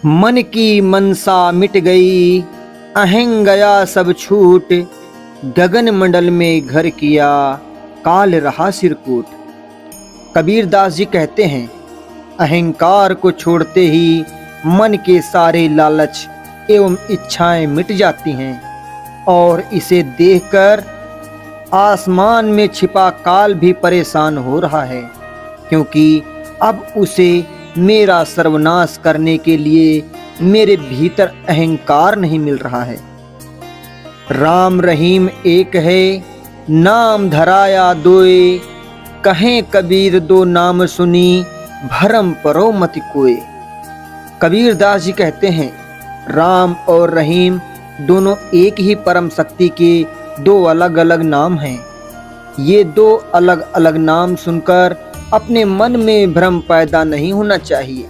मन की मनसा मिट गई, अहं गया सब छूट। गगन मंडल में घर किया, काल रहा सिरकूट। कबीर दास जी कहते हैं, अहंकार को छोड़ते ही मन के सारे लालच एवं इच्छाएं मिट जाती हैं और इसे देखकर आसमान में छिपा काल भी परेशान हो रहा है, क्योंकि अब उसे मेरा सर्वनाश करने के लिए मेरे भीतर अहंकार नहीं मिल रहा है। राम रहीम एक है, नाम धराया दोए। कहें कबीर दो नाम सुनी, भरम परो मत कोय। कबीर दास जी कहते हैं, राम और रहीम दोनों एक ही परम शक्ति के दो अलग अलग नाम हैं। ये दो अलग अलग नाम सुनकर अपने मन में भ्रम पैदा नहीं होना चाहिए।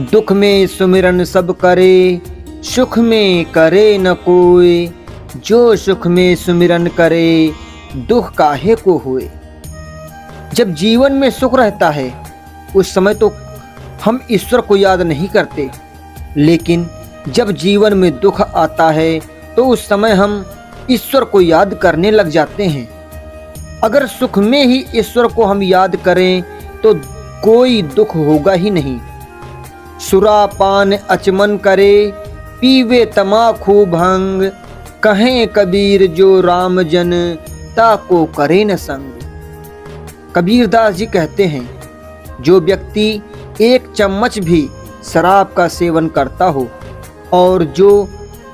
दुख में सुमिरन सब करे, सुख में करे न कोई। जो सुख में सुमिरन करे, दुख काहे को होए। जब जीवन में सुख रहता है उस समय तो हम ईश्वर को याद नहीं करते, लेकिन जब जीवन में दुख आता है तो उस समय हम ईश्वर को याद करने लग जाते हैं। अगर सुख में ही ईश्वर को हम याद करें तो कोई दुख होगा ही नहीं। सुरापान अचमन करे, पीवे तमाखू भंग। कहें कबीर जो राम जन, ताको करे न संग। कबीर दास जी कहते हैं, जो व्यक्ति एक चम्मच भी शराब का सेवन करता हो और जो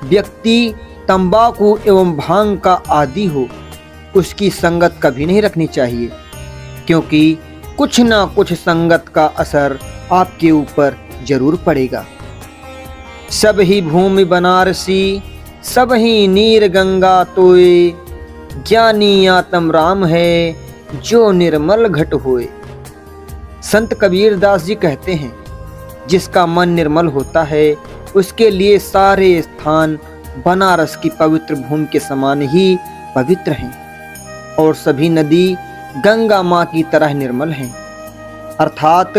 व्यक्ति तंबाकू एवं भांग का आदी हो, उसकी संगत कभी नहीं रखनी चाहिए, क्योंकि कुछ ना कुछ संगत का असर आपके ऊपर जरूर पड़ेगा। सब ही भूमि बनारसी, सब ही नीर गंगा तोए। ज्ञानी आत्म राम है, जो निर्मल घट होए। संत कबीर दास जी कहते हैं, जिसका मन निर्मल होता है उसके लिए सारे स्थान बनारस की पवित्र भूमि के समान ही पवित्र हैं और सभी नदी गंगा माँ की तरह निर्मल हैं। अर्थात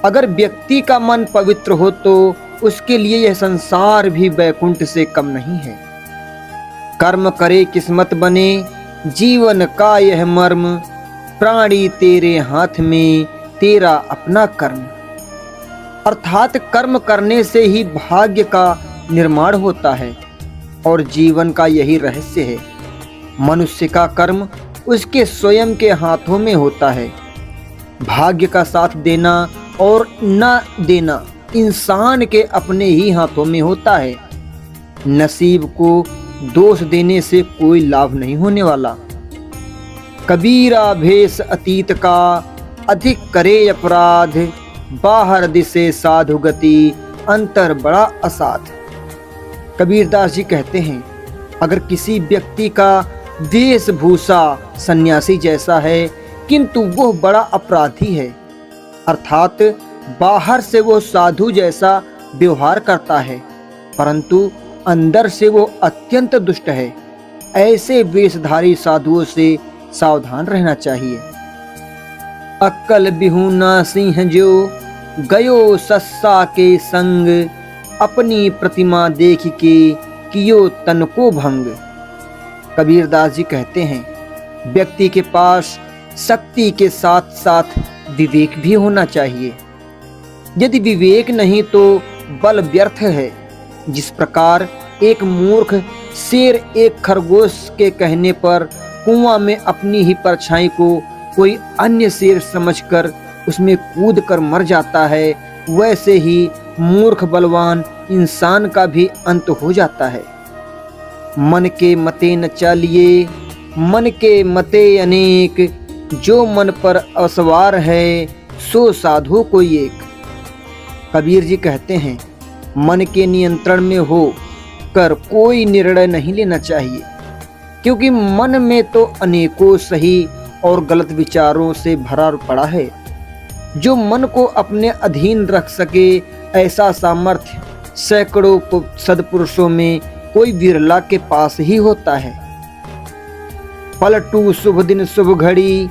अगर व्यक्ति का मन पवित्र हो तो उसके लिए यह संसार भी वैकुंठ से कम नहीं है। कर्म करे किस्मत बने, जीवन का यह मर्म। प्राणी तेरे हाथ में, तेरा अपना कर्म। अर्थात कर्म करने से ही भाग्य का निर्माण होता है और जीवन का यही रहस्य है। मनुष्य का कर्म उसके स्वयं के हाथों में होता है। भाग्य का साथ देना और न देना इंसान के अपने ही हाथों में होता है। नसीब को दोष देने से कोई लाभ नहीं होने वाला। कबीरा भेष अतीत का, अधिक करे अपराध। बाहर दिसे साधु गति, अंतर बड़ा असाध। कबीर दास जी कहते हैं, अगर किसी व्यक्ति का वेशभूषा सन्यासी जैसा है किंतु वो बड़ा अपराधी है, अर्थात बाहर से वो साधु जैसा व्यवहार करता है परंतु अंदर से वो अत्यंत दुष्ट है, ऐसे वेशधारी साधुओं से सावधान रहना चाहिए। अक्कल बिहुना सिंह जो, गयो सस्सा के संग। अपनी प्रतिमा देख के, कियो तन को भंग। कबीर दास जी कहते हैं, व्यक्ति के पास शक्ति के साथ साथ विवेक भी होना चाहिए। यदि विवेक नहीं तो बल व्यर्थ है। जिस प्रकार एक मूर्ख शेर एक खरगोश के कहने पर कुआं में अपनी ही परछाई को कोई अन्य शेर समझकर उसमें कूद कर मर जाता है, वैसे ही मूर्ख बलवान इंसान का भी अंत हो जाता है। मन के मते न चलिए, मन के मते अनेक। जो मन पर असवार है, सो साधु कोई एक। कबीर जी कहते हैं, मन के नियंत्रण में हो कर कोई निर्णय नहीं लेना चाहिए, क्योंकि मन में तो अनेकों सही और गलत विचारों से भरा पड़ा है। जो मन को अपने अधीन रख सके ऐसा सामर्थ्य सैकड़ों सद्पुरुषों में कोई विरला के पास ही होता है। पलटू शुभ दिन शुभ घड़ी,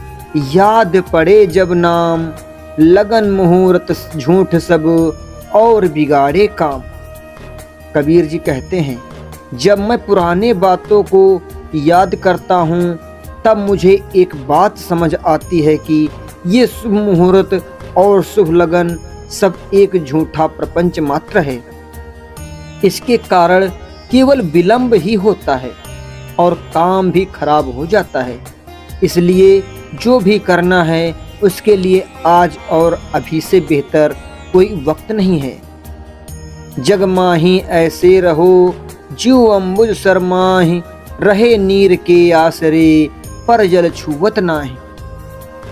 याद पड़े जब नाम। लगन मुहूर्त झूठ सब, और बिगाड़े काम। कबीर जी कहते हैं, जब मैं पुराने बातों को याद करता हूँ तब मुझे एक बात समझ आती है कि ये शुभ मुहूर्त और शुभ लगन सब एक झूठा प्रपंच मात्र है। इसके कारण केवल विलंब ही होता है और काम भी खराब हो जाता है। इसलिए जो भी करना है उसके लिए आज और अभी से बेहतर कोई वक्त नहीं है। जग माही ऐसे रहो जीव अम्बुज शर्माहि, रहे नीर के आसरे पर जल छुवत नाहि।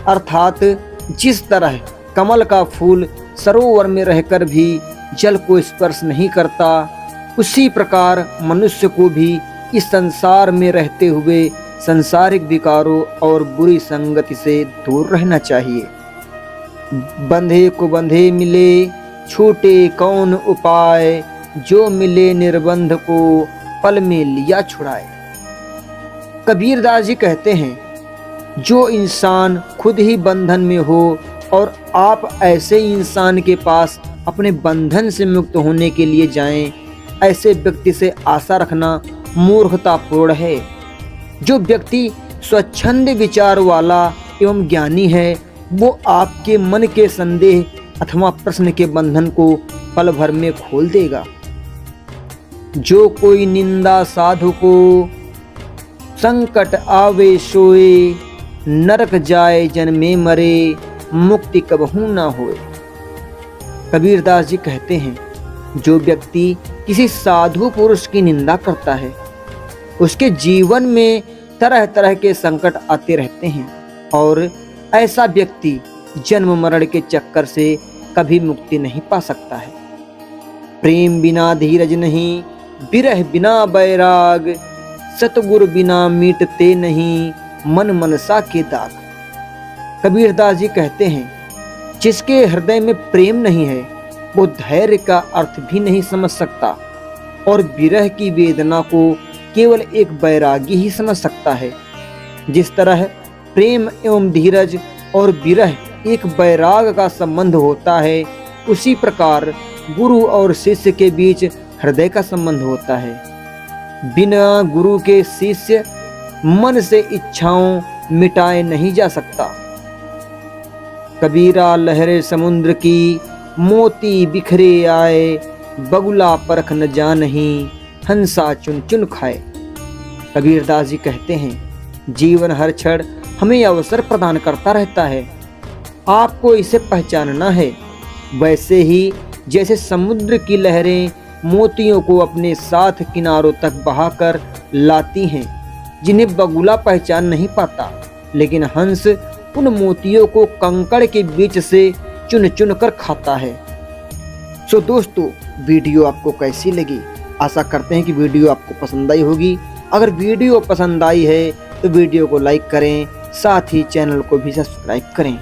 अर्थात जिस तरह कमल का फूल सरोवर में रहकर भी जल को स्पर्श नहीं करता, उसी प्रकार मनुष्य को भी इस संसार में रहते हुए सांसारिक विकारों और बुरी संगति से दूर रहना चाहिए। बंधे को बंधे मिले छूटे कौन उपाय, जो मिले निर्बंध को पल में लिया छुड़ाए। कबीरदास जी कहते हैं, जो इंसान खुद ही बंधन में हो और आप ऐसे इंसान के पास अपने बंधन से मुक्त होने के लिए जाएं, ऐसे व्यक्ति से आशा रखना मूर्खतापूर्ण है। जो व्यक्ति स्वच्छंद विचार वाला एवं ज्ञानी है, वो आपके मन के संदेह अथवा प्रश्न के बंधन को पल भर में खोल देगा। जो कोई निंदा साधु को संकट आवे सोए, नरक जाए जन्मे मरे मुक्ति कबहू ना होए। कबीरदास जी कहते हैं, जो व्यक्ति किसी साधु पुरुष की निंदा करता है उसके जीवन में तरह तरह के संकट आते रहते हैं और ऐसा व्यक्ति जन्म मरण के चक्कर से कभी मुक्ति नहीं पा सकता है। प्रेम बिना धीरज नहीं, विरह बिना बैराग, सतगुरु बिना मिटते नहीं मन मनसा के दाग। कबीरदास जी कहते हैं, जिसके हृदय में प्रेम नहीं है वो धैर्य का अर्थ भी नहीं समझ सकता और विरह की वेदना को केवल एक बैरागी ही समझ सकता है। जिस तरह प्रेम एवं धीरज और विरह एक बैराग का संबंध होता है, उसी प्रकार गुरु और शिष्य के बीच हृदय का संबंध होता है। बिना गुरु के शिष्य मन से इच्छाओं मिटाए नहीं जा सकता। कबीरा लहरे समुद्र की मोती बिखरे आए, बगुला परख न जानही हंसा चुन चुन खाए। कबीरदास जी कहते हैं, जीवन हर क्षण हमें अवसर प्रदान करता रहता है, आपको इसे पहचानना है। वैसे ही जैसे समुद्र की लहरें मोतियों को अपने साथ किनारों तक बहाकर लाती हैं, जिन्हें बगुला पहचान नहीं पाता, लेकिन हंस उन मोतियों को कंकड़ के बीच से चुन चुन कर खाता है। सो दोस्तों, वीडियो आपको कैसी लगी? आशा करते हैं कि वीडियो आपको पसंद आई होगी। अगर वीडियो पसंद आई है तो वीडियो को लाइक करें, साथ ही चैनल को भी सब्सक्राइब करें।